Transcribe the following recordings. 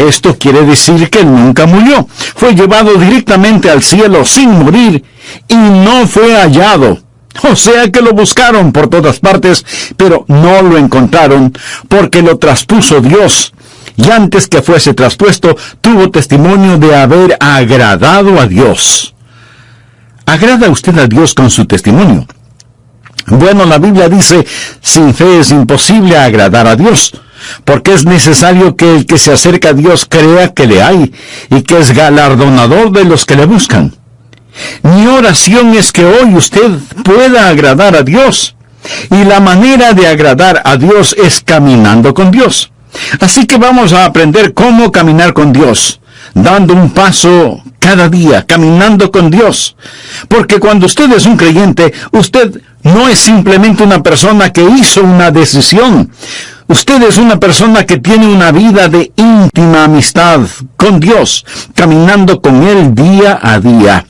Esto quiere decir que él nunca murió. Fue llevado directamente al cielo sin morir y no fue hallado. O sea que lo buscaron por todas partes, pero no lo encontraron porque lo traspuso Dios. Y antes que fuese traspuesto, tuvo testimonio de haber agradado a Dios. ¿Agrada usted a Dios con su testimonio? Bueno, la Biblia dice, sin fe es imposible agradar a Dios, porque es necesario que el que se acerca a Dios crea que le hay, y que es galardonador de los que le buscan. Mi oración es que hoy usted pueda agradar a Dios, y la manera de agradar a Dios es caminando con Dios. Así que vamos a aprender cómo caminar con Dios, dando un paso cada día, caminando con Dios. Porque cuando usted es un creyente, usted no es simplemente una persona que hizo una decisión. Usted es una persona que tiene una vida de íntima amistad con Dios, caminando con Él día a día.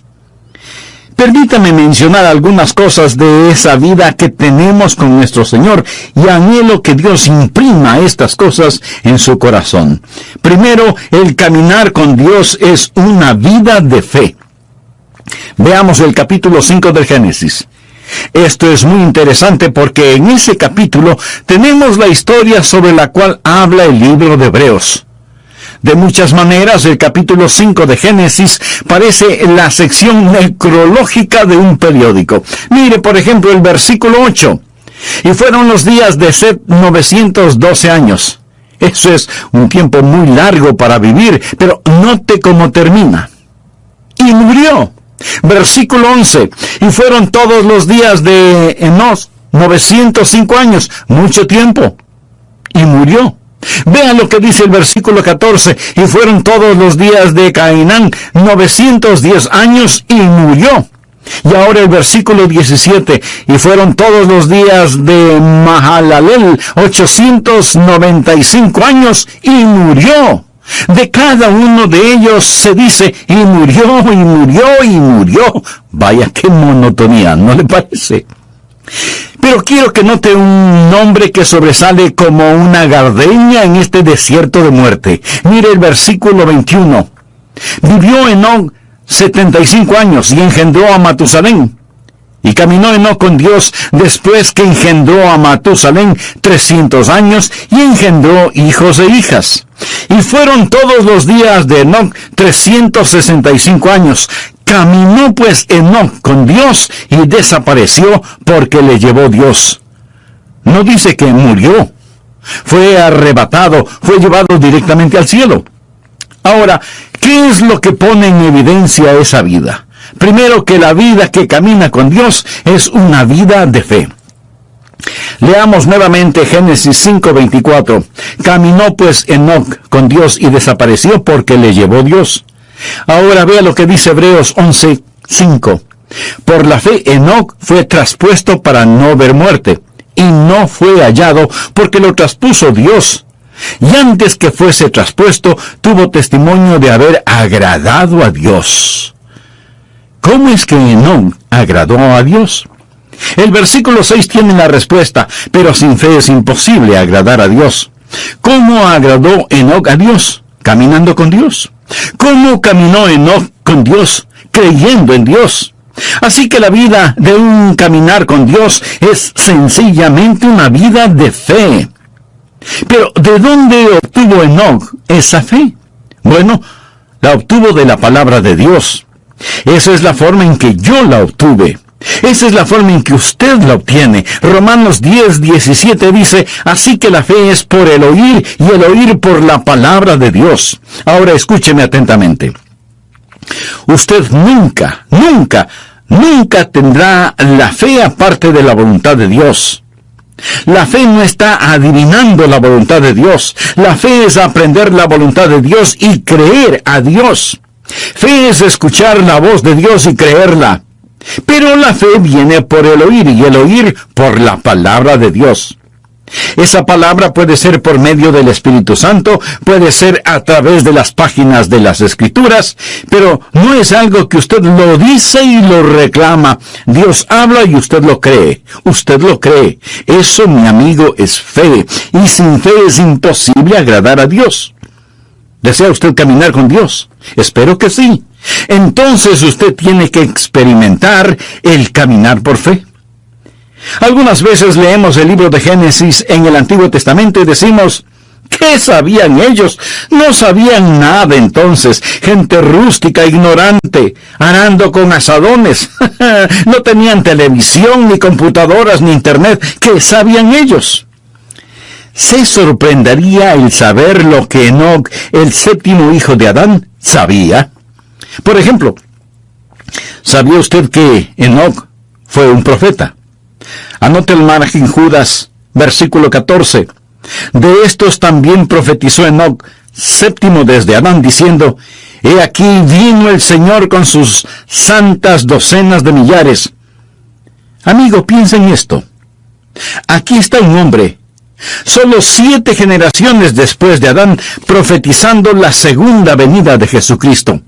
Permítame mencionar algunas cosas de esa vida que tenemos con nuestro Señor y anhelo que Dios imprima estas cosas en su corazón. Primero, el caminar con Dios es una vida de fe. Veamos el capítulo 5 del Génesis. Esto es muy interesante porque en ese capítulo tenemos la historia sobre la cual habla el libro de Hebreos. De muchas maneras, el capítulo 5 de Génesis parece la sección necrológica de un periódico. Mire, por ejemplo, el versículo 8. Y fueron los días de Set 912 años. Eso es un tiempo muy largo para vivir, pero note cómo termina. Y murió. Versículo 11. Y fueron todos los días de Enos 905 años, mucho tiempo. Y murió. Vean lo que dice el versículo 14. Y fueron todos los días de Cainán 910 años y murió. Y ahora el versículo 17. Y fueron todos los días de Mahalalel 895 años y murió. De cada uno de ellos se dice, y murió, y murió, y murió. Vaya qué monotonía, ¿no le parece? Pero quiero que note un nombre que sobresale como una gardenia en este desierto de muerte. Mire el versículo 21. Vivió Enoc 75 años y engendró a Matusalén. Y caminó Enoc con Dios después que engendró a Matusalén 300 años y engendró hijos e hijas. Y fueron todos los días de Enoc 365 años. Caminó pues Enoc con Dios y desapareció porque le llevó Dios. No dice que murió. Fue arrebatado, fue llevado directamente al cielo. Ahora, ¿qué es lo que pone en evidencia esa vida? Primero, que la vida que camina con Dios es una vida de fe. Leamos nuevamente Génesis 5:24. Caminó pues Enoc con Dios y desapareció porque le llevó Dios. Ahora vea lo que dice Hebreos 11:5. Por la fe Enoc fue traspuesto para no ver muerte, y no fue hallado porque lo traspuso Dios. Y antes que fuese traspuesto, tuvo testimonio de haber agradado a Dios. ¿Cómo es que Enoc agradó a Dios? El versículo 6 tiene la respuesta, pero sin fe es imposible agradar a Dios. ¿Cómo agradó Enoc a Dios? Caminando con Dios. ¿Cómo caminó Enoc con Dios? Creyendo en Dios. Así que la vida de un caminar con Dios es sencillamente una vida de fe. Pero, ¿de dónde obtuvo Enoc esa fe? Bueno, la obtuvo de la palabra de Dios. Esa es la forma en que yo la obtuve. Esa es la forma en que usted la obtiene. Romanos 10:17 dice, así que la fe es por el oír y el oír por la palabra de Dios. Ahora escúcheme atentamente. Usted nunca tendrá la fe aparte de la voluntad de Dios. La fe no está adivinando la voluntad de Dios. La fe es aprender la voluntad de Dios y creer a Dios. Fe es escuchar la voz de Dios y creerla. Pero la fe viene por el oír y el oír por la palabra de Dios. Esa palabra puede ser por medio del Espíritu Santo, puede ser a través de las páginas de las Escrituras, pero no es algo que usted lo dice y lo reclama. Dios habla y usted lo cree. Usted lo cree. Eso, mi amigo, es fe. Y sin fe es imposible agradar a Dios. ¿Desea usted caminar con Dios? Espero que sí. Entonces usted tiene que experimentar el caminar por fe. Algunas veces leemos el libro de Génesis en el Antiguo Testamento y decimos, ¿qué sabían ellos? No sabían nada entonces. Gente rústica, ignorante, arando con azadones. No tenían televisión, ni computadoras, ni internet. ¿Qué sabían ellos? Se sorprendería el saber lo que Enoc, el séptimo hijo de Adán, sabía. Por ejemplo, ¿sabía usted que Enoc fue un profeta? Anote el margen Judas, versículo 14. De estos también profetizó Enoc, séptimo desde Adán, diciendo, he aquí vino el Señor con sus santas docenas de millares. Amigo, piensa en esto. Aquí está un hombre, solo 7 generaciones después de Adán, profetizando la segunda venida de Jesucristo.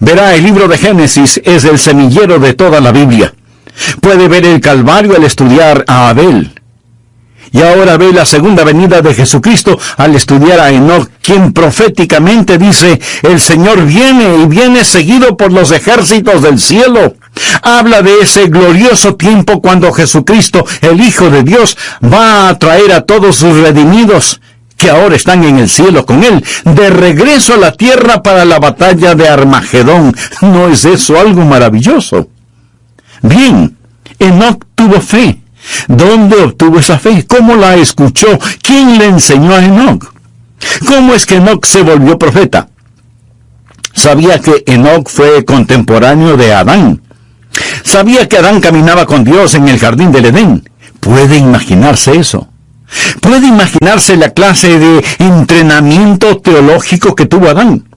Verá, el libro de Génesis es el semillero de toda la Biblia. Puede ver el Calvario al estudiar a Abel. Y ahora ve la segunda venida de Jesucristo al estudiar a Enoc, quien proféticamente dice, el Señor viene y viene seguido por los ejércitos del cielo. Habla de ese glorioso tiempo cuando Jesucristo, el Hijo de Dios, va a traer a todos sus redimidos, que ahora están en el cielo con Él, de regreso a la tierra para la batalla de Armagedón. ¿No es eso algo maravilloso? Bien, Enoc tuvo fe. ¿Dónde obtuvo esa fe? ¿Cómo la escuchó? ¿Quién le enseñó a Enoc? ¿Cómo es que Enoc se volvió profeta? Sabía que Enoc fue contemporáneo de Adán. Sabía que Adán caminaba con Dios en el jardín del Edén. ¿Puede imaginarse eso? ¿Puede imaginarse la clase de entrenamiento teológico que tuvo Adán?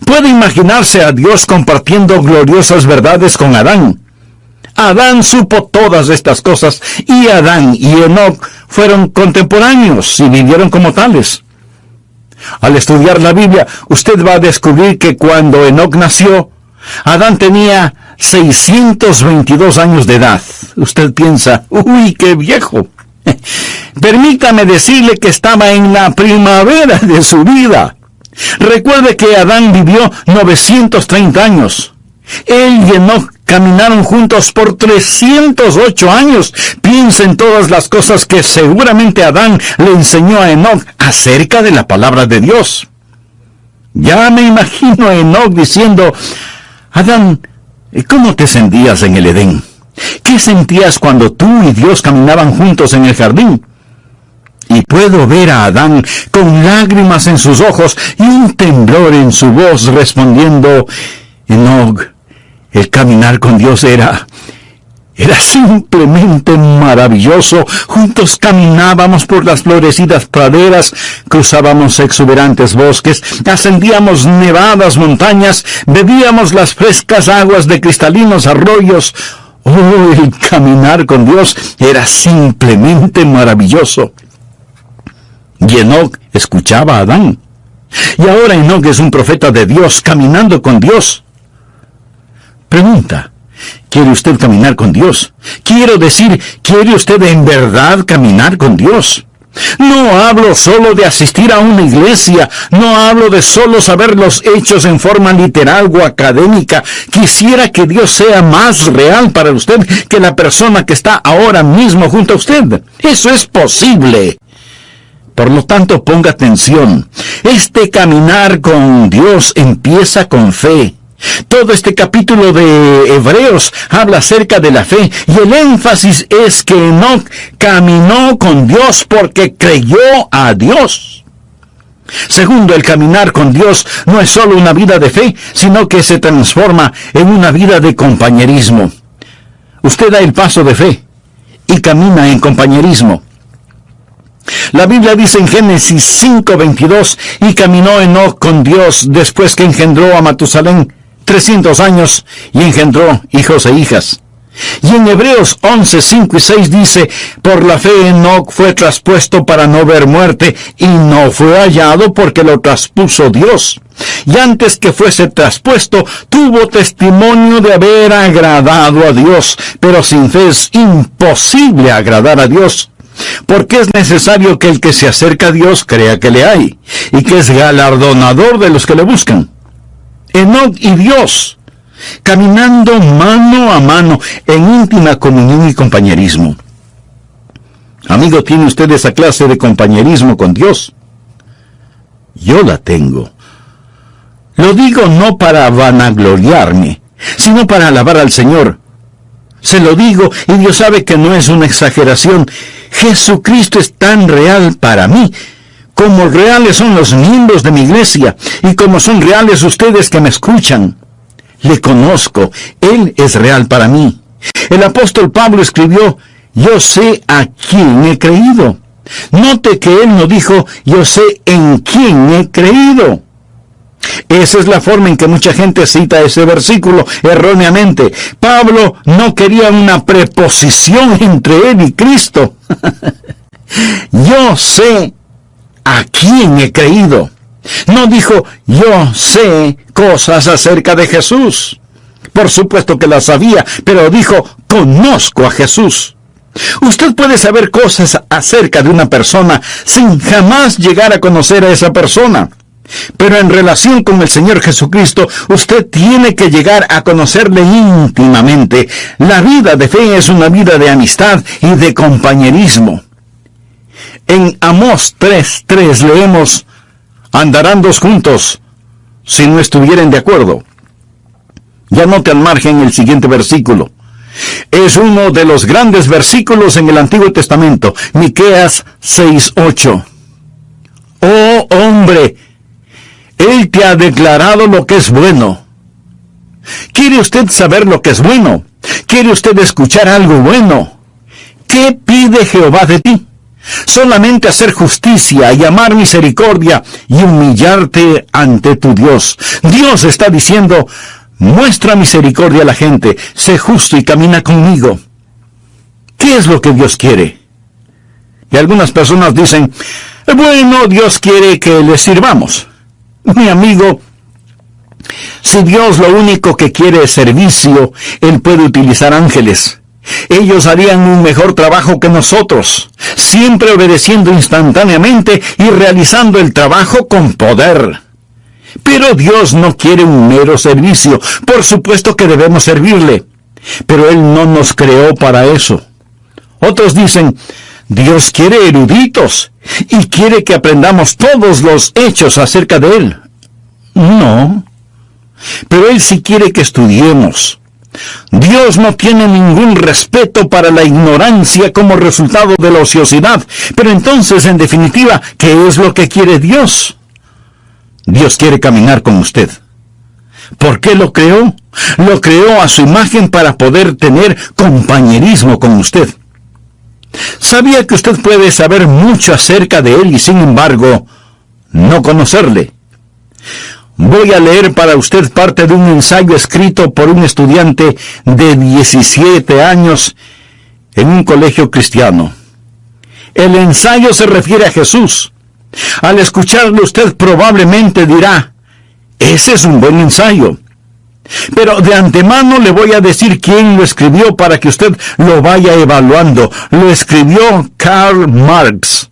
¿Puede imaginarse a Dios compartiendo gloriosas verdades con Adán? Adán supo todas estas cosas, y Adán y Enoc fueron contemporáneos y vivieron como tales. Al estudiar la Biblia, usted va a descubrir que cuando Enoc nació, Adán tenía 622 años de edad. Usted piensa, ¡uy, qué viejo! Permítame decirle que estaba en la primavera de su vida. Recuerde que Adán vivió 930 años. Él y Enoc caminaron juntos por 308 años. Piensa en todas las cosas que seguramente Adán le enseñó a Enoc acerca de la palabra de Dios. Ya me imagino a Enoc diciendo, Adán, ¿cómo te sentías en el Edén? ¿Qué sentías cuando tú y Dios caminaban juntos en el jardín? Y puedo ver a Adán con lágrimas en sus ojos y un temblor en su voz respondiendo, Enoc, el caminar con Dios era simplemente maravilloso. Juntos caminábamos por las florecidas praderas, cruzábamos exuberantes bosques, ascendíamos nevadas montañas, bebíamos las frescas aguas de cristalinos arroyos. Oh, el caminar con Dios era simplemente maravilloso. Y Enoc escuchaba a Adán. Y ahora Enoc es un profeta de Dios, caminando con Dios. Pregunta, ¿quiere usted caminar con Dios? Quiero decir, ¿quiere usted en verdad caminar con Dios? No hablo solo de asistir a una iglesia, no hablo de solo saber los hechos en forma literal o académica. Quisiera que Dios sea más real para usted que la persona que está ahora mismo junto a usted. Eso es posible. Por lo tanto, ponga atención. Este caminar con Dios empieza con fe. Todo este capítulo de Hebreos habla acerca de la fe, y el énfasis es que Enoc caminó con Dios porque creyó a Dios. Segundo, el caminar con Dios no es solo una vida de fe, sino que se transforma en una vida de compañerismo. Usted da el paso de fe y camina en compañerismo. La Biblia dice en Génesis 5:22, y caminó Enoc con Dios después que engendró a Matusalén 300 años y engendró hijos e hijas. Y en Hebreos 11:5 y 6 dice, por la fe Enoc fue traspuesto para no ver muerte, y no fue hallado porque lo traspuso Dios. Y antes que fuese traspuesto, tuvo testimonio de haber agradado a Dios. Pero sin fe es imposible agradar a Dios. Porque es necesario que el que se acerca a Dios crea que le hay, y que es galardonador de los que le buscan. Enoc y Dios, caminando mano a mano en íntima comunión y compañerismo. Amigo, ¿tiene usted esa clase de compañerismo con Dios? Yo la tengo. Lo digo no para vanagloriarme, sino para alabar al Señor. Se lo digo, y Dios sabe que no es una exageración. Jesucristo es tan real para mí, como reales son los miembros de mi iglesia, y como son reales ustedes que me escuchan. Le conozco, Él es real para mí. El apóstol Pablo escribió, yo sé a quién he creído. Note que él no dijo, yo sé en quién he creído. Esa es la forma en que mucha gente cita ese versículo erróneamente. Pablo no quería una preposición entre él y Cristo. Yo sé a quién he creído. No dijo, yo sé cosas acerca de Jesús. Por supuesto que las sabía, pero dijo, conozco a Jesús. Usted puede saber cosas acerca de una persona sin jamás llegar a conocer a esa persona. Pero en relación con el Señor Jesucristo, usted tiene que llegar a conocerle íntimamente. La vida de fe es una vida de amistad y de compañerismo. En Amós 3:3 leemos, andarán dos juntos si no estuvieren de acuerdo. Ya note al margen el siguiente versículo. Es uno de los grandes versículos en el Antiguo Testamento, Miqueas 6:8. Oh hombre, Él te ha declarado lo que es bueno. ¿Quiere usted saber lo que es bueno? ¿Quiere usted escuchar algo bueno? ¿Qué pide Jehová de ti? Solamente hacer justicia y amar misericordia y humillarte ante tu Dios. Dios está diciendo, muestra misericordia a la gente, sé justo y camina conmigo. ¿Qué es lo que Dios quiere? Y algunas personas dicen, bueno, Dios quiere que le sirvamos. Mi amigo, si Dios lo único que quiere es servicio, Él puede utilizar ángeles. Ellos harían un mejor trabajo que nosotros, siempre obedeciendo instantáneamente y realizando el trabajo con poder. Pero Dios no quiere un mero servicio. Por supuesto que debemos servirle, pero Él no nos creó para eso. Otros dicen, Dios quiere eruditos y quiere que aprendamos todos los hechos acerca de Él. No, pero Él sí quiere que estudiemos. Dios no tiene ningún respeto para la ignorancia como resultado de la ociosidad. Pero entonces, en definitiva, ¿qué es lo que quiere Dios? Dios quiere caminar con usted. ¿Por qué lo creó? Lo creó a su imagen para poder tener compañerismo con usted. ¿Sabía que usted puede saber mucho acerca de Él y sin embargo no conocerle? Voy a leer para usted parte de un ensayo escrito por un estudiante de 17 años en un colegio cristiano. El ensayo se refiere a Jesús. Al escucharlo usted probablemente dirá, ese es un buen ensayo. Pero de antemano le voy a decir quién lo escribió para que usted lo vaya evaluando. Lo escribió Karl Marx,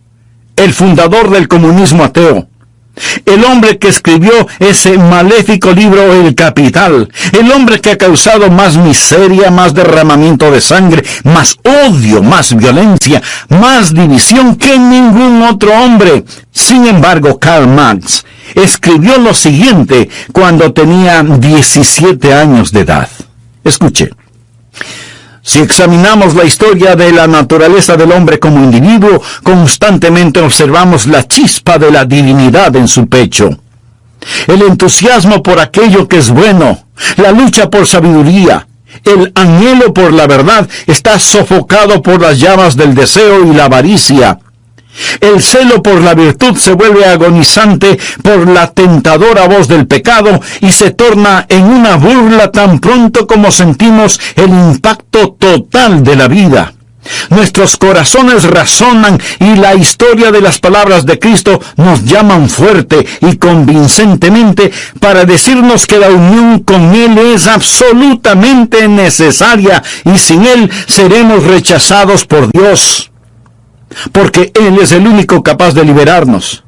el fundador del comunismo ateo. El hombre que escribió ese maléfico libro El Capital. El hombre que ha causado más miseria, más derramamiento de sangre, más odio, más violencia, más división que ningún otro hombre. Sin embargo, Karl Marx escribió lo siguiente cuando tenía 17 años de edad. Escuche. Si examinamos la historia de la naturaleza del hombre como individuo, constantemente observamos la chispa de la divinidad en su pecho. El entusiasmo por aquello que es bueno, la lucha por sabiduría, el anhelo por la verdad está sofocado por las llamas del deseo y la avaricia. El celo por la virtud se vuelve agonizante por la tentadora voz del pecado y se torna en una burla tan pronto como sentimos el impacto total de la vida. Nuestros corazones razonan y la historia de las palabras de Cristo nos llaman fuerte y convincentemente para decirnos que la unión con Él es absolutamente necesaria y sin Él seremos rechazados por Dios. porque Él es el único capaz de liberarnos.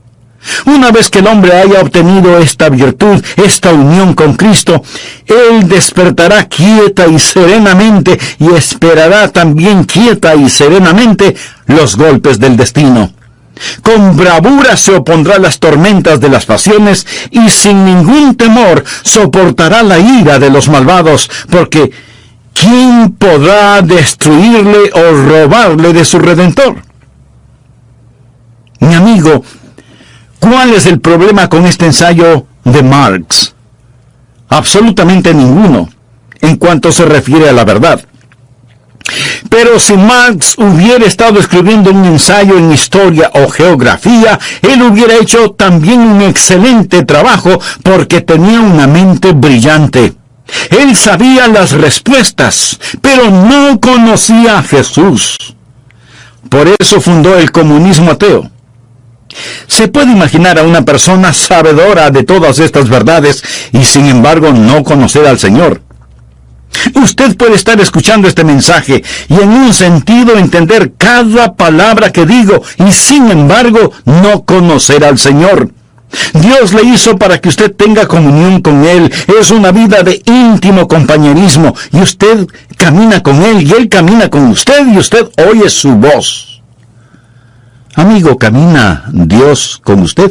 Una vez que el hombre haya obtenido esta virtud, esta unión con Cristo, él despertará quieta y serenamente y esperará también quieta y serenamente los golpes del destino. Con bravura se opondrá a las tormentas de las pasiones y sin ningún temor soportará la ira de los malvados, porque ¿quién podrá destruirle o robarle de su Redentor? Mi amigo, ¿cuál es el problema con este ensayo de Marx? Absolutamente ninguno, en cuanto se refiere a la verdad. Pero si Marx hubiera estado escribiendo un ensayo en historia o geografía, él hubiera hecho también un excelente trabajo porque tenía una mente brillante. Él sabía las respuestas, pero no conocía a Jesús. Por eso fundó el comunismo ateo. Se puede imaginar a una persona sabedora de todas estas verdades y sin embargo no conocer al Señor. Usted puede estar escuchando este mensaje y en un sentido entender cada palabra que digo y sin embargo no conocer al Señor. Dios le hizo para que usted tenga comunión con Él. Es una vida de íntimo compañerismo y usted camina con Él y Él camina con usted y usted oye su voz. Amigo, ¿camina Dios con usted?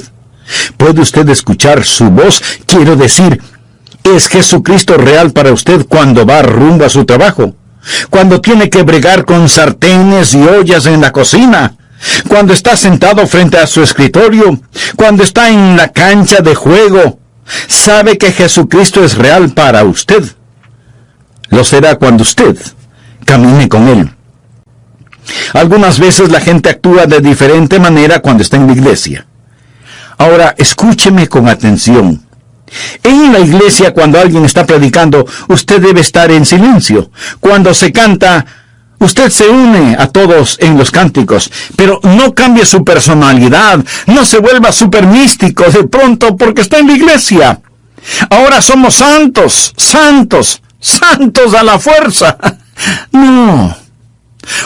¿Puede usted escuchar su voz? Quiero decir, ¿es Jesucristo real para usted cuando va rumbo a su trabajo? Cuando tiene que bregar con sartenes y ollas en la cocina. Cuando está sentado frente a su escritorio. Cuando está en la cancha de juego. ¿Sabe que Jesucristo es real para usted? Lo será cuando usted camine con Él. Algunas veces la gente actúa de diferente manera cuando está en la iglesia. Ahora, escúcheme con atención. En la iglesia, cuando alguien está predicando, usted debe estar en silencio. Cuando se canta, usted se une a todos en los cánticos, pero no cambie su personalidad, no se vuelva súper místico de pronto porque está en la iglesia. Ahora somos santos, santos, santos a la fuerza. No.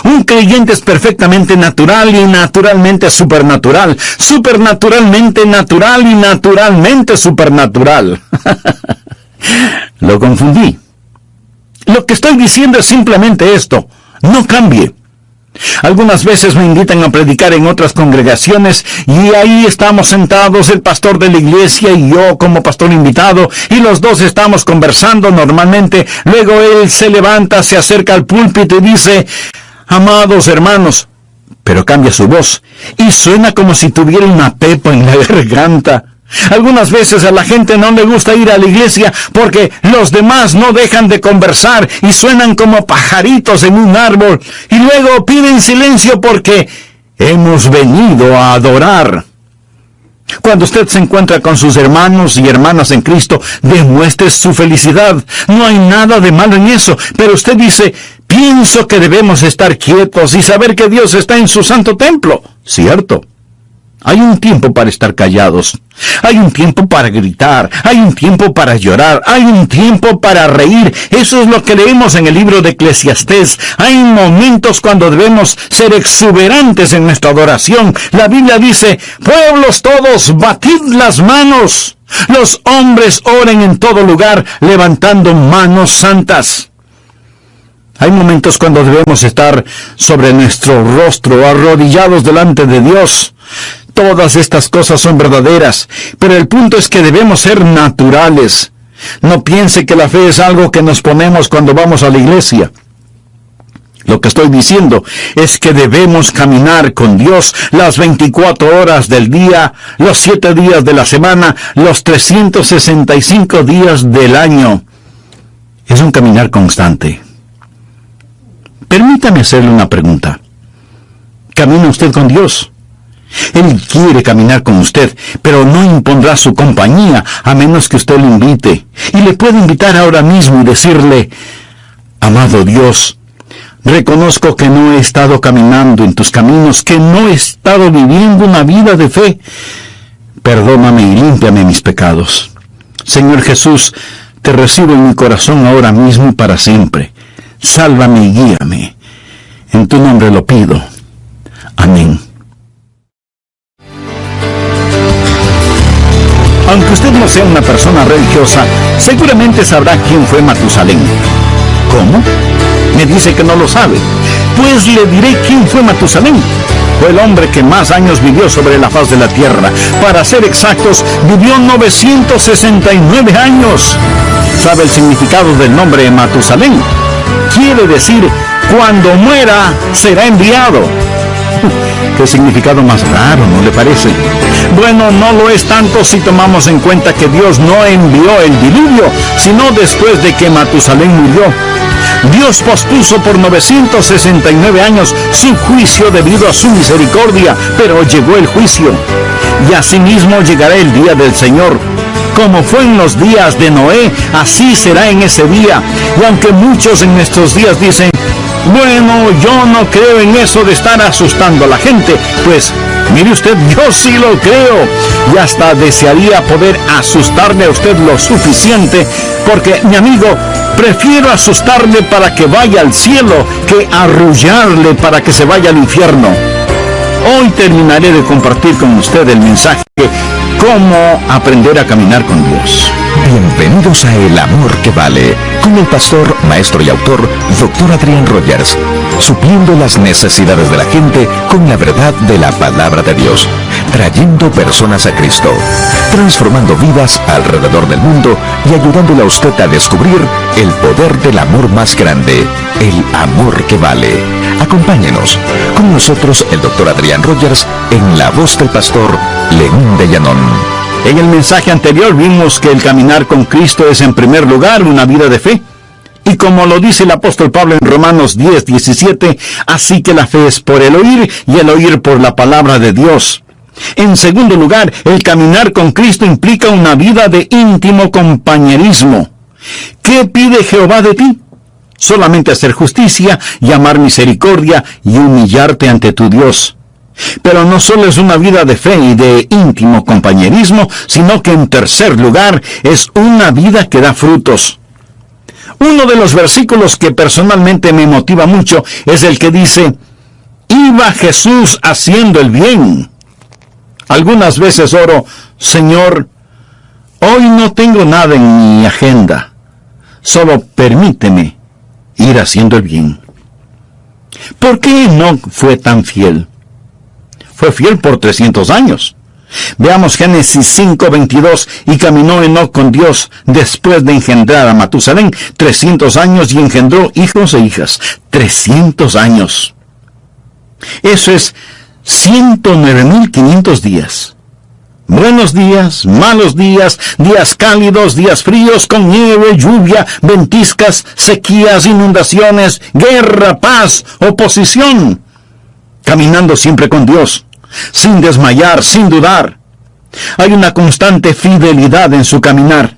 Un creyente es perfectamente natural y naturalmente supernatural, supernaturalmente natural y naturalmente supernatural. Lo confundí. Lo que estoy diciendo es simplemente esto: no cambie. Algunas veces me invitan a predicar en otras congregaciones y ahí estamos sentados, el pastor de la iglesia y yo como pastor invitado, y los dos estamos conversando normalmente. Luego él se levanta, se acerca al púlpito y dice: amados hermanos, pero cambia su voz y suena como si tuviera una pepa en la garganta. Algunas veces a la gente no le gusta ir a la iglesia porque los demás no dejan de conversar y suenan como pajaritos en un árbol, y luego piden silencio porque hemos venido a adorar. Cuando usted se encuentra con sus hermanos y hermanas en Cristo, demuestre su felicidad. No hay nada de malo en eso, pero usted dice: pienso que debemos estar quietos y saber que Dios está en su santo templo. ¿Cierto? Hay un tiempo para estar callados. Hay un tiempo para gritar. Hay un tiempo para llorar. Hay un tiempo para reír. Eso es lo que leemos en el libro de Eclesiastés. Hay momentos cuando debemos ser exuberantes en nuestra adoración. La Biblia dice: pueblos todos, batid las manos. Los hombres oren en todo lugar, levantando manos santas. Hay momentos cuando debemos estar sobre nuestro rostro, arrodillados delante de Dios. Todas estas cosas son verdaderas, pero el punto es que debemos ser naturales. No piense que la fe es algo que nos ponemos cuando vamos a la iglesia. Lo que estoy diciendo es que debemos caminar con Dios las 24 horas del día, los 7 días de la semana, los 365 días del año. Es un caminar constante. Permítame hacerle una pregunta. ¿Camina usted con Dios? Él quiere caminar con usted, pero no impondrá su compañía a menos que usted lo invite. Y le puede invitar ahora mismo y decirle: amado Dios, reconozco que no he estado caminando en tus caminos, que no he estado viviendo una vida de fe. Perdóname y límpiame mis pecados. Señor Jesús, te recibo en mi corazón ahora mismo y para siempre. Sálvame y guíame. En tu nombre lo pido. Amén. Aunque usted no sea una persona religiosa, seguramente sabrá quién fue Matusalén. ¿Cómo? Me dice que no lo sabe. Pues le diré quién fue Matusalén. Fue el hombre que más años vivió sobre la faz de la tierra. Para ser exactos, vivió 969 años. ¿Sabe el significado del nombre Matusalén? Quiere decir, cuando muera, será enviado. Qué significado más raro, ¿no le parece? Bueno, no lo es tanto si tomamos en cuenta que Dios no envió el diluvio, sino después de que Matusalén murió. Dios pospuso por 969 años su juicio debido a su misericordia, pero llegó el juicio. Y asimismo llegará el día del Señor. Como fue en los días de Noé, así será en ese día. Y aunque muchos en nuestros días dicen, bueno, yo no creo en eso de estar asustando a la gente, pues mire usted, yo sí lo creo. Y hasta desearía poder asustarle a usted lo suficiente, porque, mi amigo, prefiero asustarle para que vaya al cielo que arrullarle para que se vaya al infierno. Hoy terminaré de compartir con usted el mensaje ¿Cómo aprender a caminar con Dios? Bienvenidos a El Amor que Vale, con el pastor, maestro y autor, Dr. Adrián Rogers, supliendo las necesidades de la gente con la verdad de la palabra de Dios, trayendo personas a Cristo, transformando vidas alrededor del mundo y ayudándole a usted a descubrir el poder del amor más grande, el amor que vale. Acompáñenos, con nosotros el Dr. Adrián Rogers, en la voz del pastor León de Llanón. En el mensaje anterior vimos que el caminar con Cristo es en primer lugar una vida de fe. Y como lo dice el apóstol Pablo en Romanos 10:17, así que la fe es por el oír y el oír por la palabra de Dios. En segundo lugar, el caminar con Cristo implica una vida de íntimo compañerismo. ¿Qué pide Jehová de ti? Solamente hacer justicia, llamar misericordia y humillarte ante tu Dios. Pero no solo es una vida de fe y de íntimo compañerismo, sino que en tercer lugar es una vida que da frutos. Uno de los versículos que personalmente me motiva mucho es el que dice, iba Jesús haciendo el bien. Algunas veces oro, Señor, hoy no tengo nada en mi agenda, solo permíteme ir haciendo el bien. ¿Por qué Enoc fue tan fiel? Fue fiel por 300 años. Veamos Génesis 5:22, y caminó Enoc con Dios después de engendrar a Matusalén 300 años y engendró hijos e hijas. 300 años. Eso es 109.500 días. Buenos días, malos días, días cálidos, días fríos, con nieve, lluvia, ventiscas, sequías, inundaciones, guerra, paz, oposición. Caminando siempre con Dios, sin desmayar, sin dudar. Hay una constante fidelidad en su caminar.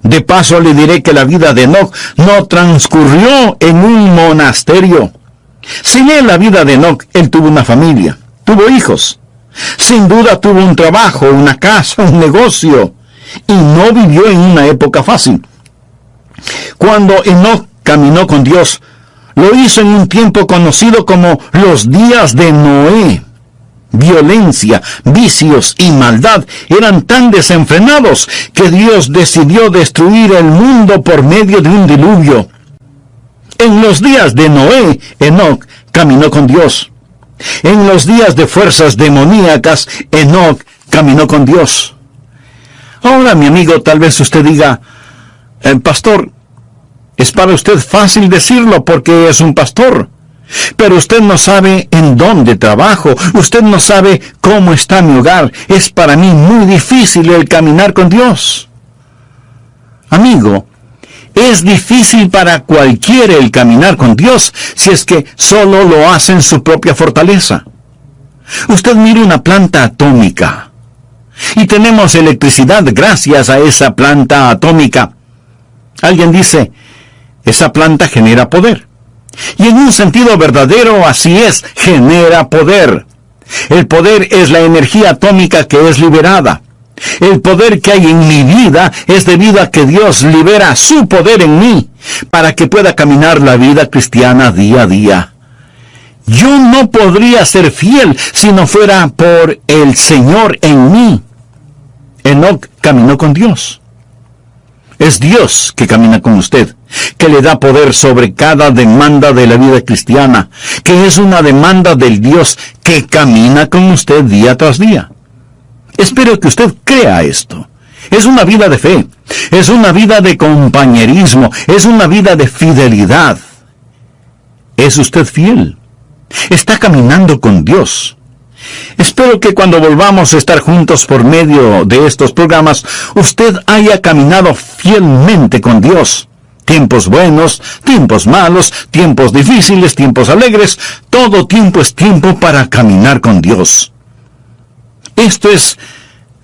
De paso le diré que la vida de Enoc no transcurrió en un monasterio. Si lee la vida de Enoc, él tuvo una familia, tuvo hijos. Sin duda tuvo un trabajo, una casa, un negocio, y no vivió en una época fácil. Cuando Enoc caminó con Dios, lo hizo en un tiempo conocido como los días de Noé. Violencia, vicios y maldad eran tan desenfrenados que Dios decidió destruir el mundo por medio de un diluvio. En los días de Noé, Enoc caminó con Dios. En los días de fuerzas demoníacas, Enoc caminó con Dios. Ahora, mi amigo, tal vez usted diga, pastor, es para usted fácil decirlo porque es un pastor, pero usted no sabe en dónde trabajo, usted no sabe cómo está mi hogar. Es para mí muy difícil el caminar con Dios. Amigo, es difícil para cualquiera el caminar con Dios si es que solo lo hace en su propia fortaleza. Usted mire una planta atómica y tenemos electricidad gracias a esa planta atómica. Alguien dice, esa planta genera poder. Y en un sentido verdadero así es, genera poder. El poder es la energía atómica que es liberada. El poder que hay en mi vida es debido a que Dios libera su poder en mí para que pueda caminar la vida cristiana día a día. Yo no podría ser fiel si no fuera por el Señor en mí. Enoc caminó con Dios. Es Dios que camina con usted, que le da poder sobre cada demanda de la vida cristiana, que es una demanda del Dios que camina con usted día tras día. Espero que usted crea esto. Es una vida de fe, es una vida de compañerismo, es una vida de fidelidad. ¿Es usted fiel? Está caminando con Dios. Espero que cuando volvamos a estar juntos por medio de estos programas, usted haya caminado fielmente con Dios. Tiempos buenos, tiempos malos, tiempos difíciles, tiempos alegres, todo tiempo es tiempo para caminar con Dios. Esto es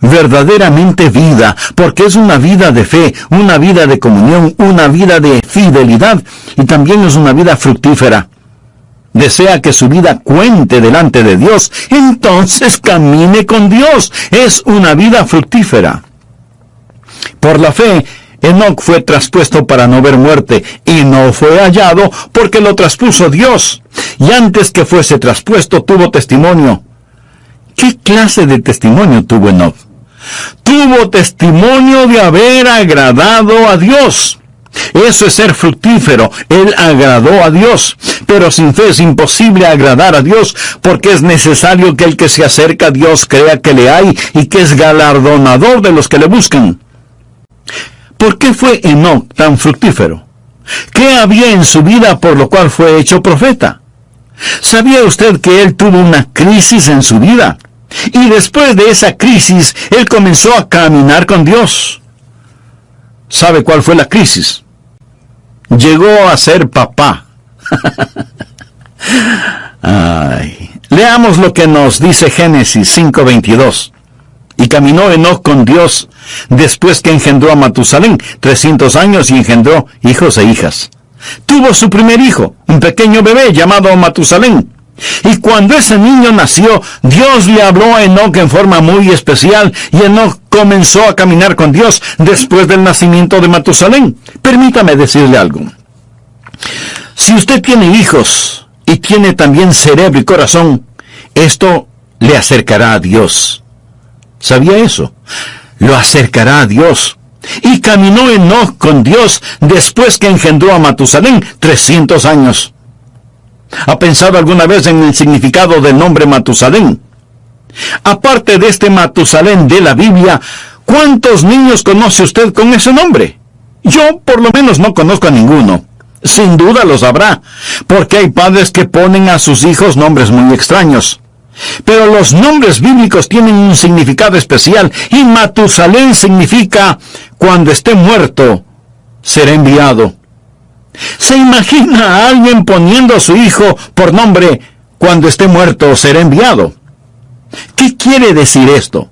verdaderamente vida, porque es una vida de fe, una vida de comunión, una vida de fidelidad, y también es una vida fructífera. Desea que su vida cuente delante de Dios, entonces camine con Dios. Es una vida fructífera. Por la fe, Enoc fue traspuesto para no ver muerte, y no fue hallado porque lo traspuso Dios. Y antes que fuese traspuesto, tuvo testimonio. ¿Qué clase de testimonio tuvo Enoc? Tuvo testimonio de haber agradado a Dios. Eso es ser fructífero. Él agradó a Dios. Pero sin fe es imposible agradar a Dios, porque es necesario que el que se acerca a Dios crea que le hay y que es galardonador de los que le buscan. ¿Por qué fue Enoc tan fructífero? ¿Qué había en su vida por lo cual fue hecho profeta? ¿Sabía usted que él tuvo una crisis en su vida? Y después de esa crisis, él comenzó a caminar con Dios. ¿Sabe cuál fue la crisis? Llegó a ser papá. Leamos lo que nos dice Génesis 5:22. Y caminó Enoc con Dios después que engendró a Matusalén 300 años y engendró hijos e hijas. Tuvo su primer hijo, un pequeño bebé llamado Matusalén. Y cuando ese niño nació, Dios le habló a Enoc en forma muy especial, y Enoc comenzó a caminar con Dios después del nacimiento de Matusalén. Permítame decirle algo. Si usted tiene hijos y tiene también cerebro y corazón, esto le acercará a Dios. ¿Sabía eso? Lo acercará a Dios. Y caminó Enoc con Dios después que engendró a Matusalén 300 años. ¿Ha pensado alguna vez en el significado del nombre Matusalén? Aparte de este Matusalén de la Biblia, ¿cuántos niños conoce usted con ese nombre? Yo por lo menos no conozco a ninguno. Sin duda los habrá, porque hay padres que ponen a sus hijos nombres muy extraños. Pero los nombres bíblicos tienen un significado especial, y Matusalén significa cuando esté muerto, será enviado. ¿Se imagina a alguien poniendo a su hijo por nombre cuando esté muerto, será enviado? ¿Qué quiere decir esto?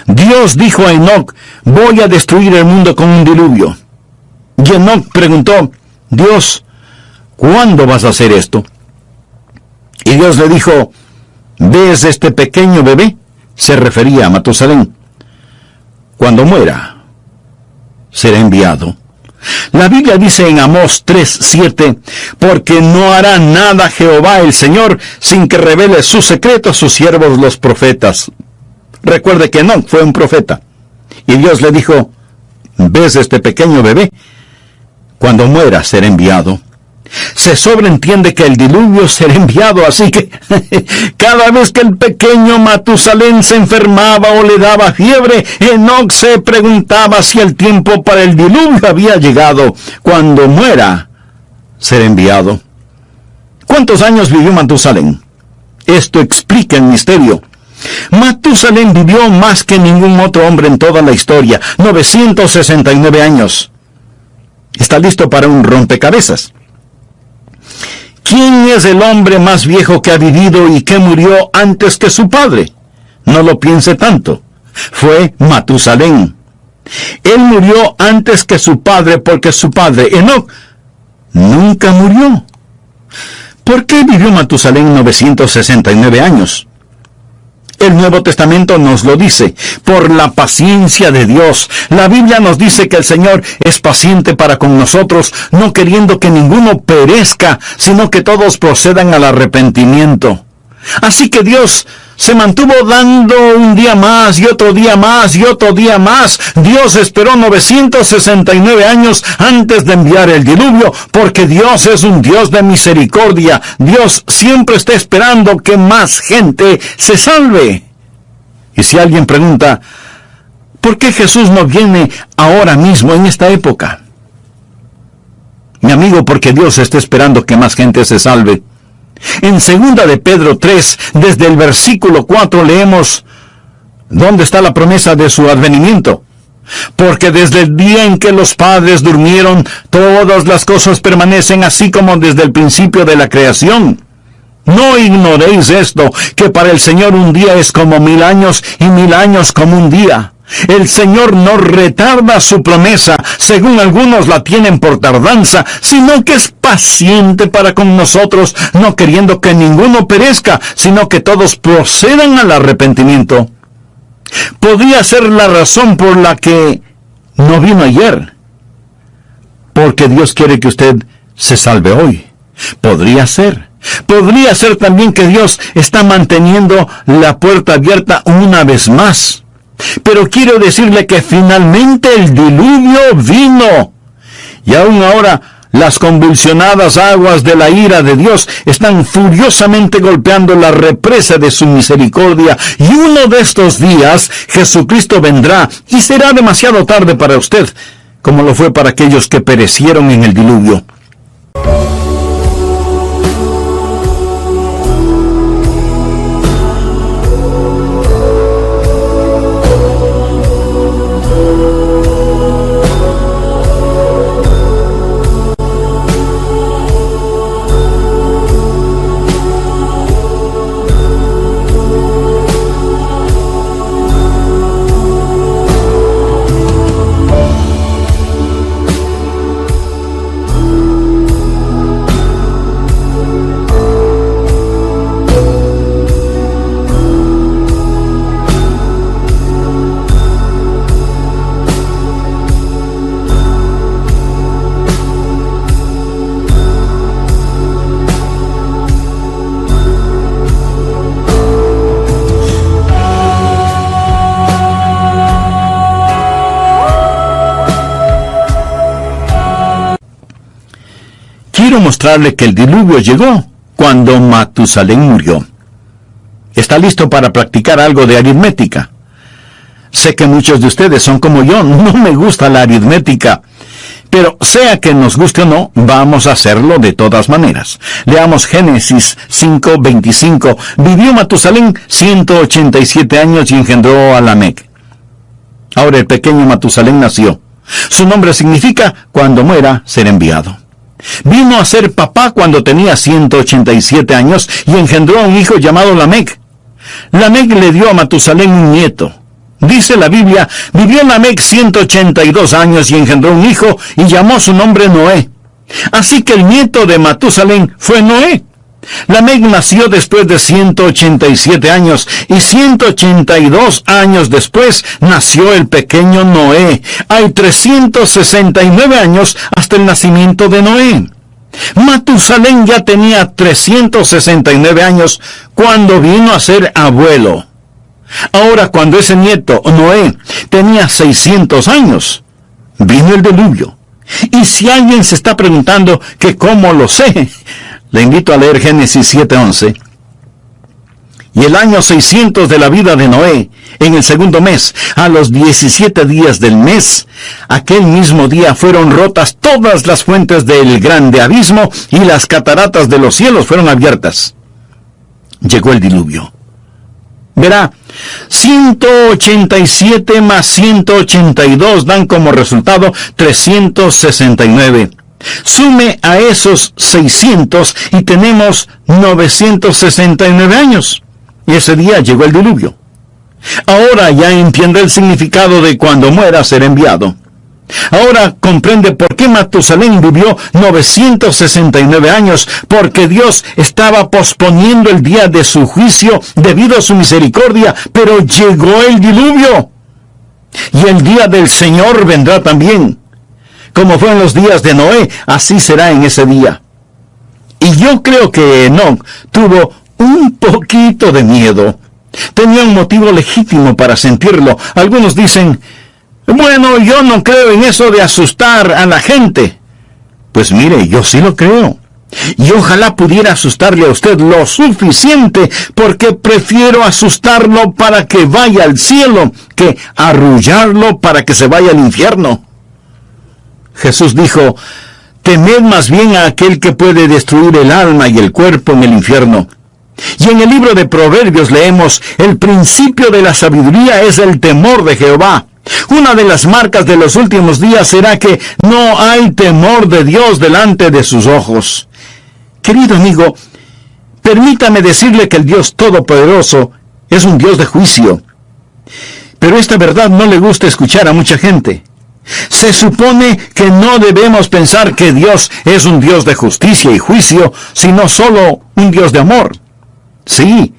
Dios dijo a Enoc, voy a destruir el mundo con un diluvio. Y Enoc preguntó, Dios, ¿cuándo vas a hacer esto? Y Dios le dijo, ¿ves este pequeño bebé? Se refería a Matusalén. Cuando muera, será enviado. La Biblia dice en Amós 3:7, porque no hará nada Jehová el Señor sin que revele su secreto a sus siervos los profetas. Recuerde que Enoc fue un profeta. Y Dios le dijo, ¿ves este pequeño bebé? Cuando muera será enviado. Se sobreentiende que el diluvio será enviado, así que cada vez que el pequeño Matusalén se enfermaba o le daba fiebre, Enoc se preguntaba si el tiempo para el diluvio había llegado. Cuando muera, será enviado. ¿Cuántos años vivió Matusalén? Esto explica el misterio. Matusalén vivió más que ningún otro hombre en toda la historia, 969 años. ¿Está listo para un rompecabezas? ¿Quién es el hombre más viejo que ha vivido y que murió antes que su padre? No lo piense tanto. Fue Matusalén. Él murió antes que su padre porque su padre, Enoc, nunca murió. ¿Por qué vivió Matusalén 969 años? El Nuevo Testamento nos lo dice, por la paciencia de Dios. La Biblia nos dice que el Señor es paciente para con nosotros, no queriendo que ninguno perezca, sino que todos procedan al arrepentimiento. Así que Dios se mantuvo dando un día más y otro día más y otro día más. Dios esperó 969 años antes de enviar el diluvio, porque Dios es un Dios de misericordia. Dios siempre está esperando que más gente se salve. Y si alguien pregunta, ¿por qué Jesús no viene ahora mismo en esta época? Mi amigo, porque Dios está esperando que más gente se salve. En 2 de Pedro 3, desde el versículo 4 leemos, ¿dónde está la promesa de su advenimiento? Porque desde el día en que los padres durmieron, todas las cosas permanecen así como desde el principio de la creación. No ignoréis esto, que para el Señor un día es como 1000 años y 1000 años como un día. El Señor no retarda su promesa, según algunos la tienen por tardanza, sino que es paciente para con nosotros, no queriendo que ninguno perezca, sino que todos procedan al arrepentimiento. Podría ser la razón por la que no vino ayer, porque Dios quiere que usted se salve hoy. Podría ser también que Dios está manteniendo la puerta abierta una vez más. Pero quiero decirle que finalmente el diluvio vino. Y aún ahora las convulsionadas aguas de la ira de Dios están furiosamente golpeando la represa de su misericordia. Y uno de estos días Jesucristo vendrá y será demasiado tarde para usted, como lo fue para aquellos que perecieron en el diluvio. Quiero mostrarle que el diluvio llegó cuando Matusalén murió. ¿Está listo para practicar algo de aritmética? Sé que muchos de ustedes son como yo, no me gusta la aritmética, pero sea que nos guste o no, vamos a hacerlo de todas maneras. Leamos Génesis 5:25. Vivió Matusalén 187 años y engendró a Lamec. Ahora el pequeño Matusalén nació. Su nombre significa cuando muera ser enviado. Vino a ser papá cuando tenía 187 años y engendró a un hijo llamado Lamec. Lamec le dio a Matusalén un nieto. Dice la Biblia, vivió Lamec 182 años y engendró un hijo y llamó su nombre Noé. Así que el nieto de Matusalén fue Noé. Lamec nació después de 187 años y 182 años después nació el pequeño Noé. Hay 369 años hasta el nacimiento de Noé. Matusalén ya tenía 369 años cuando vino a ser abuelo. Ahora, cuando ese nieto, Noé, tenía 600 años, vino el diluvio. Y si alguien se está preguntando que cómo lo sé, le invito a leer Génesis 7:11. Y el año 600 de la vida de Noé, en el segundo mes, a los 17 días del mes, aquel mismo día fueron rotas todas las fuentes del grande abismo y las cataratas de los cielos fueron abiertas. Llegó el diluvio. Verá, 187 más 182 dan como resultado 369. Sume a esos 600 y tenemos 969 años. Y ese día llegó el diluvio. Ahora ya entiende el significado de cuando muera ser enviado. Ahora comprende por qué Matusalén vivió 969 años, porque Dios estaba posponiendo el día de su juicio debido a su misericordia, pero llegó el diluvio. Y el día del Señor vendrá también. Como fue en los días de Noé, así será en ese día. Y yo creo que Enoc tuvo un poquito de miedo. Tenía un motivo legítimo para sentirlo. Algunos dicen, bueno, yo no creo en eso de asustar a la gente. Pues mire, yo sí lo creo. Y ojalá pudiera asustarle a usted lo suficiente, porque prefiero asustarlo para que vaya al cielo que arrullarlo para que se vaya al infierno. Jesús dijo, temed más bien a aquel que puede destruir el alma y el cuerpo en el infierno. Y en el libro de Proverbios leemos, el principio de la sabiduría es el temor de Jehová. Una de las marcas de los últimos días será que no hay temor de Dios delante de sus ojos. Querido amigo, permítame decirle que el Dios Todopoderoso es un Dios de juicio. Pero esta verdad no le gusta escuchar a mucha gente. Se supone que no debemos pensar que Dios es un Dios de justicia y juicio, sino solo un Dios de amor. Sí,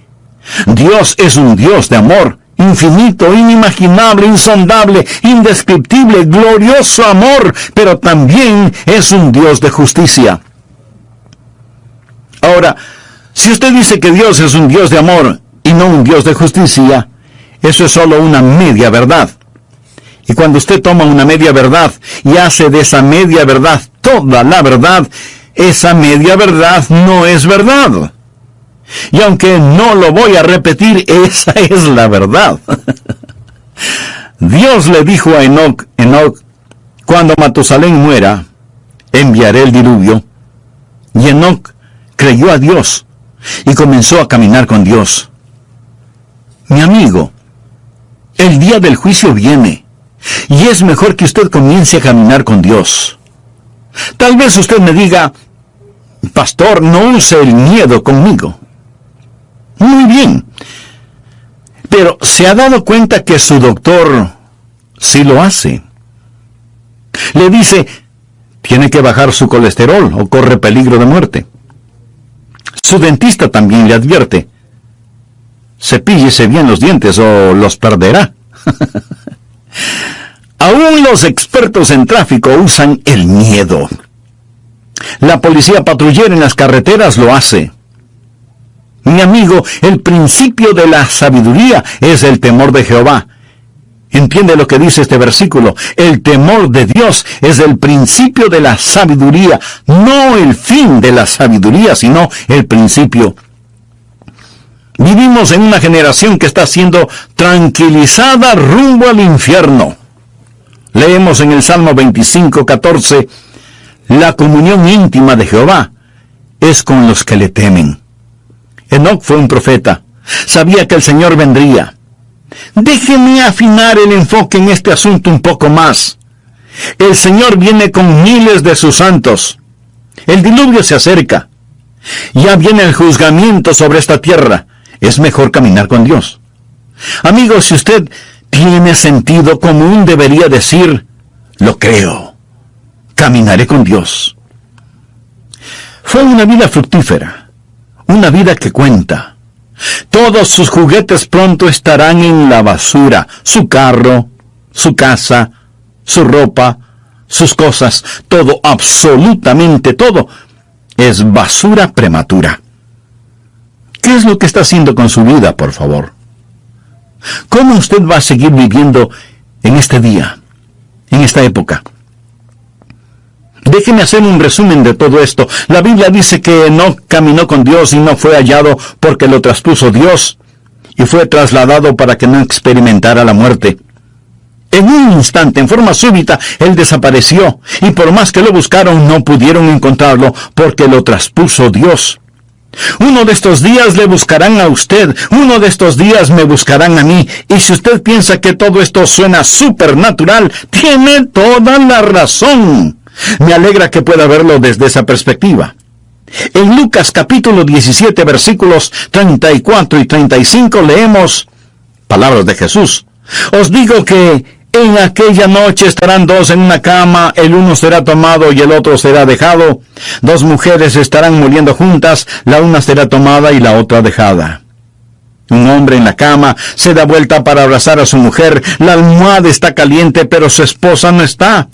Dios es un Dios de amor, infinito, inimaginable, insondable, indescriptible, glorioso amor, pero también es un Dios de justicia. Ahora, si usted dice que Dios es un Dios de amor y no un Dios de justicia, eso es solo una media verdad. Y cuando usted toma una media verdad y hace de esa media verdad toda la verdad, esa media verdad no es verdad. Y aunque no lo voy a repetir, esa es la verdad. Dios le dijo a Enoc, cuando Matusalén muera, enviaré el diluvio. Y Enoc creyó a Dios y comenzó a caminar con Dios. Mi amigo, el día del juicio viene, y es mejor que usted comience a caminar con Dios. Tal vez usted me diga, pastor, no use el miedo conmigo. Muy bien, pero ¿se ha dado cuenta que su doctor sí lo hace? Le dice, tiene que bajar su colesterol o corre peligro de muerte. Su dentista también le advierte, cepíllese bien los dientes o los perderá. Aún los expertos en tráfico usan el miedo. La policía patrullera en las carreteras lo hace. Mi amigo, el principio de la sabiduría es el temor de Jehová. ¿Entiende lo que dice este versículo? El temor de Dios es el principio de la sabiduría, no el fin de la sabiduría, sino el principio. Vivimos en una generación que está siendo tranquilizada rumbo al infierno. Leemos en el Salmo 25:14, la comunión íntima de Jehová es con los que le temen. Enoc fue un profeta. Sabía que el Señor vendría. Déjeme afinar el enfoque en este asunto un poco más. El Señor viene con miles de sus santos. El diluvio se acerca. Ya viene el juzgamiento sobre esta tierra. Es mejor caminar con Dios. Amigos, si usted tiene sentido común, debería decir, lo creo. Caminaré con Dios. Fue una vida fructífera. Una vida que cuenta. Todos sus juguetes pronto estarán en la basura. Su carro, su casa, su ropa, sus cosas, todo, absolutamente todo, es basura prematura. ¿Qué es lo que está haciendo con su vida, por favor? ¿Cómo usted va a seguir viviendo en este día, en esta época? Déjeme hacer un resumen de todo esto. La Biblia dice que Enoc caminó con Dios y no fue hallado porque lo traspuso Dios, y fue trasladado para que no experimentara la muerte. En un instante, en forma súbita, él desapareció, y por más que lo buscaron, no pudieron encontrarlo porque lo traspuso Dios. Uno de estos días le buscarán a usted, uno de estos días me buscarán a mí, y si usted piensa que todo esto suena supernatural, tiene toda la razón. Me alegra que pueda verlo desde esa perspectiva. En Lucas capítulo 17, versículos 34 y 35 leemos palabras de Jesús. Os digo que en aquella noche estarán dos en una cama, el uno será tomado y el otro será dejado. Dos mujeres estarán muriendo juntas, la una será tomada y la otra dejada. Un hombre en la cama se da vuelta para abrazar a su mujer, la almohada está caliente pero su esposa no está.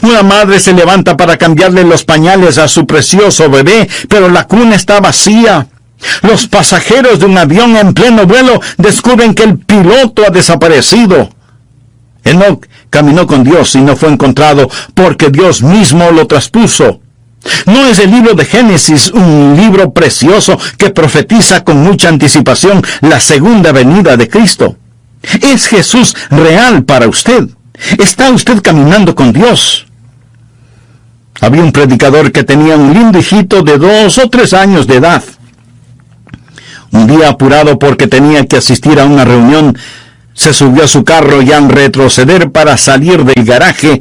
Una madre se levanta para cambiarle los pañales a su precioso bebé, pero la cuna está vacía. Los pasajeros de un avión en pleno vuelo descubren que el piloto ha desaparecido. Enoc caminó con Dios y no fue encontrado porque Dios mismo lo traspuso. ¿No es el libro de Génesis un libro precioso que profetiza con mucha anticipación la segunda venida de Cristo? ¿Es Jesús real para usted? ¿Está usted caminando con Dios? Había un predicador que tenía un lindo hijito de 2 o 3 años de edad. Un día, apurado porque tenía que asistir a una reunión, se subió a su carro y al retroceder para salir del garaje,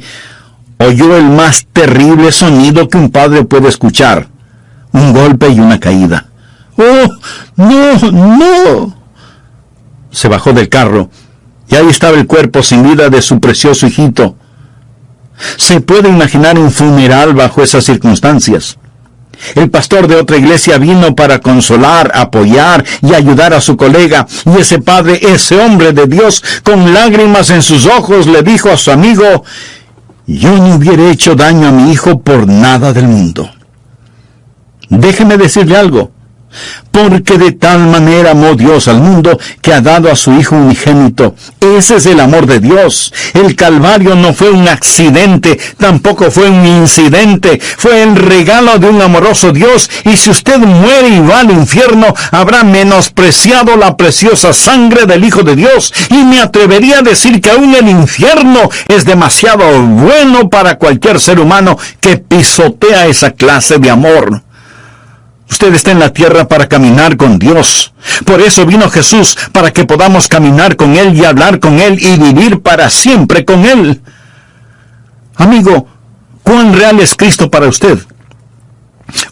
oyó el más terrible sonido que un padre puede escuchar: un golpe y una caída. ¡Oh, no, no! Se bajó del carro y ahí estaba el cuerpo sin vida de su precioso hijito. Se puede imaginar un funeral bajo esas circunstancias. El pastor de otra iglesia vino para consolar, apoyar y ayudar a su colega, y ese padre, ese hombre de Dios, con lágrimas en sus ojos, le dijo a su amigo: yo no hubiera hecho daño a mi hijo por nada del mundo. Déjeme decirle algo: porque de tal manera amó Dios al mundo que ha dado a su Hijo unigénito. Ese es el amor de Dios. El Calvario no fue un accidente, tampoco fue un incidente, fue el regalo de un amoroso Dios, y si usted muere y va al infierno, habrá menospreciado la preciosa sangre del Hijo de Dios, y me atrevería a decir que aún el infierno es demasiado bueno para cualquier ser humano que pisotea esa clase de amor. Usted está en la tierra para caminar con Dios. Por eso vino Jesús, para que podamos caminar con Él y hablar con Él y vivir para siempre con Él. Amigo, ¿cuán real es Cristo para usted?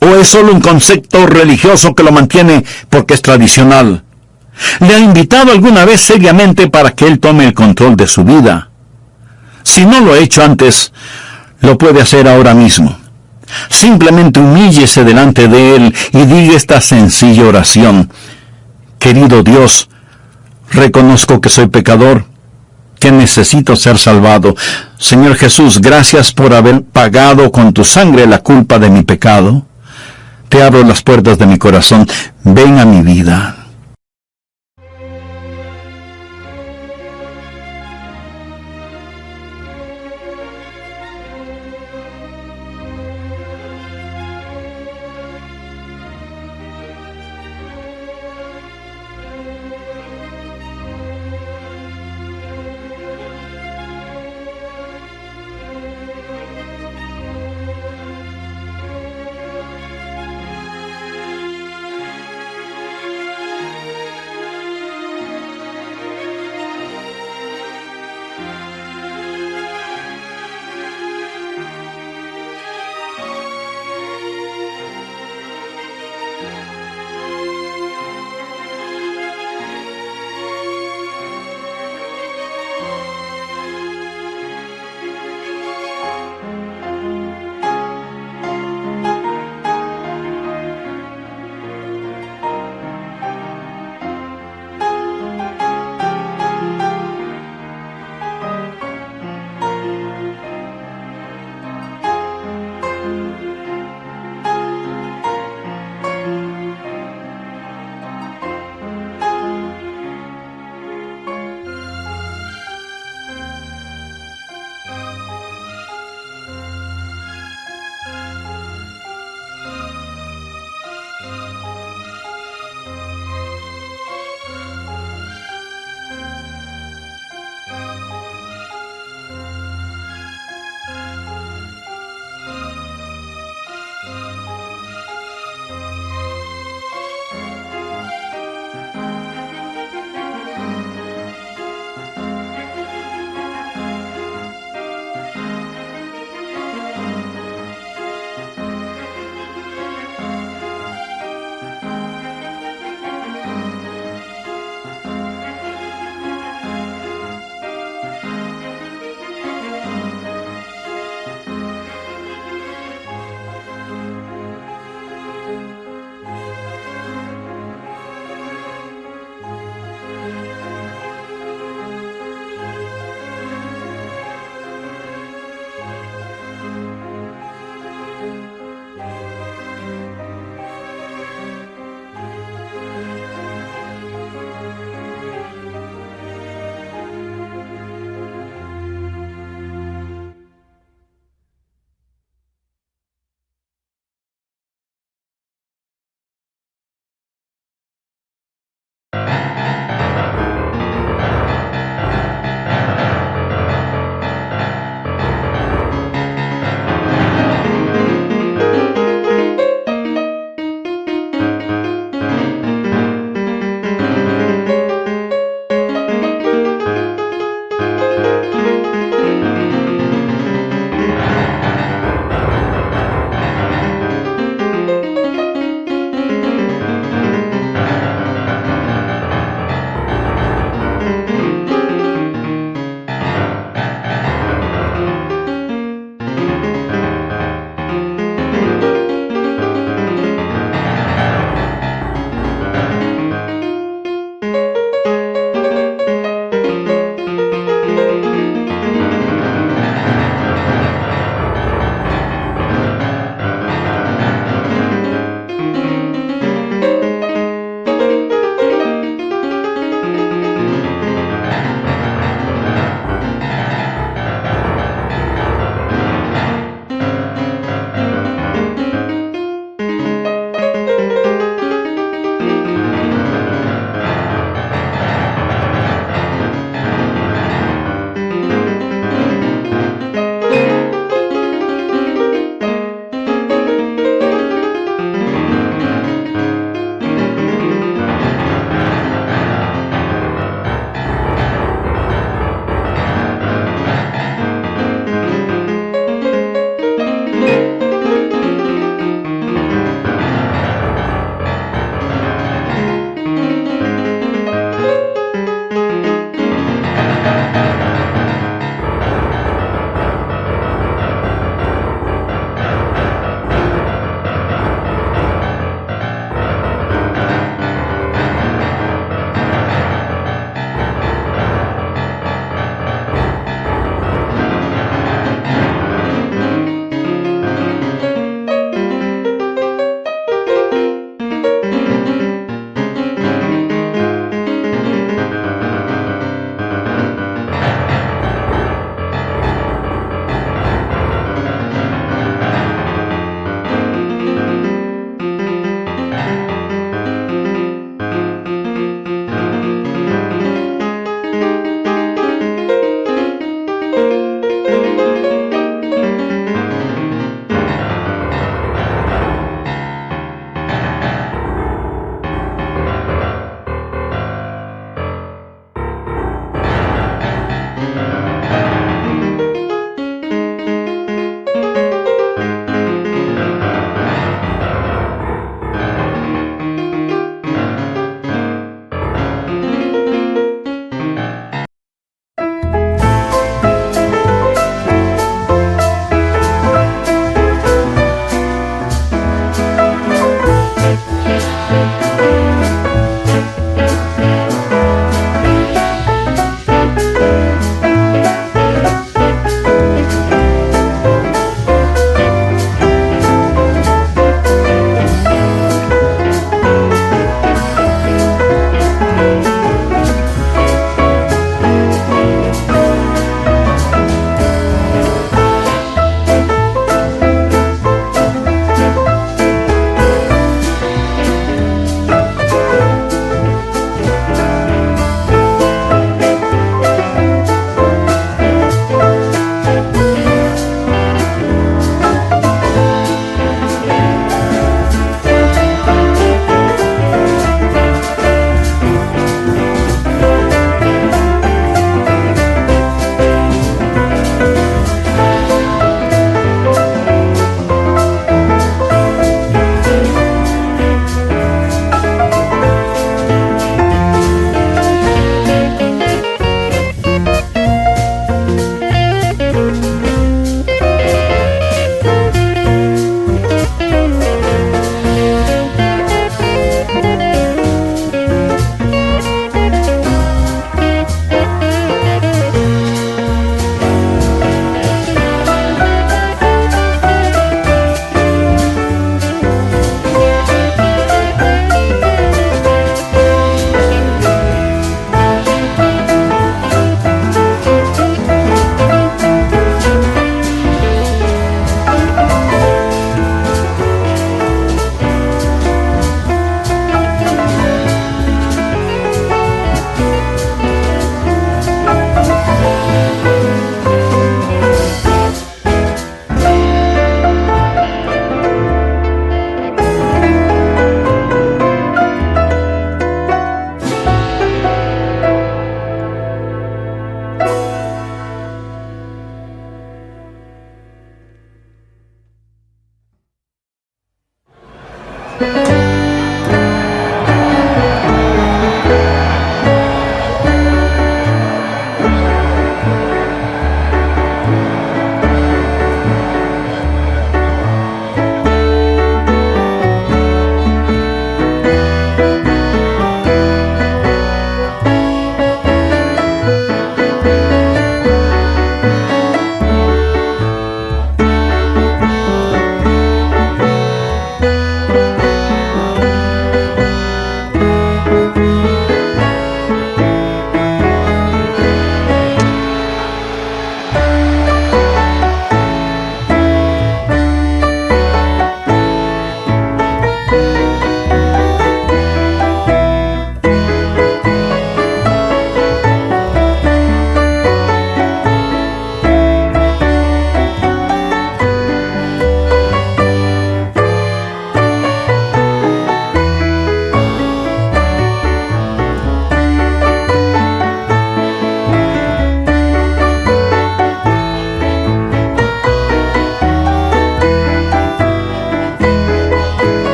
¿O es solo un concepto religioso que lo mantiene porque es tradicional? ¿Le ha invitado alguna vez seriamente para que Él tome el control de su vida? Si no lo ha hecho antes, lo puede hacer ahora mismo. Simplemente humíllese delante de Él y diga esta sencilla oración: querido Dios, reconozco que soy pecador, que necesito ser salvado. Señor Jesús, gracias por haber pagado con tu sangre la culpa de mi pecado. Te abro las puertas de mi corazón. Ven a mi vida.